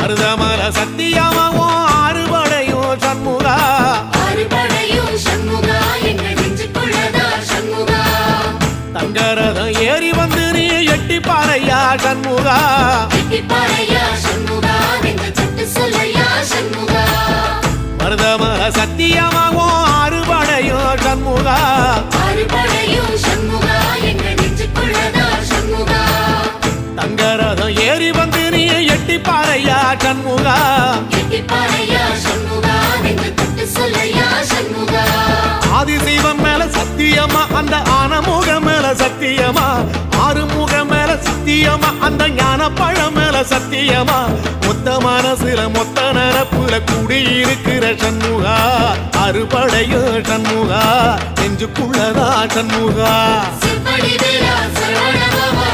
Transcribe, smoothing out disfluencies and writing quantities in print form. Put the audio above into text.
மருதமல சத்தியமாவோ அறுபடையும் சண்முகா அறுபடையும் சண்முகா எங்கள் நெஞ்சுக்குள்ளதா சண்முகா தங்கரதம் ஏறி வந்து நீ எட்டி பாறையா சண்முகா எட்டி பாறையா சண்முகா எங்கள் சட்டு சொல்லையா சண்முகா மருதமல சத்தியமாவோ அறுபடையும் சண்முகா அறுபடையும் சண்முகா எங்கள் நெஞ்சுக்குள்ளதா சண்முகா தங்கரதம் ஏறி வந்து நீ எட்டி பாறையா சண்முகா எட்டி பாறையா சண்முகா எங்கள் சட்டு சொல்லையா சண்முகா ஆதிசைவம் மேல சத்தியமா அந்த ஆனமுக மேல சத்தியமா ஆறுமுக மேல சத்தியமா அந்த ஞான பழம் மேல சத்தியமா மொத்த மனசுல மொத்த நரப்புல குடியிருக்கிற சண்முகா அறுபடையோ சண்முகா நெஞ்சுக்குள்ளதா சண்முகா சிற்படி வீரா சரவண பவா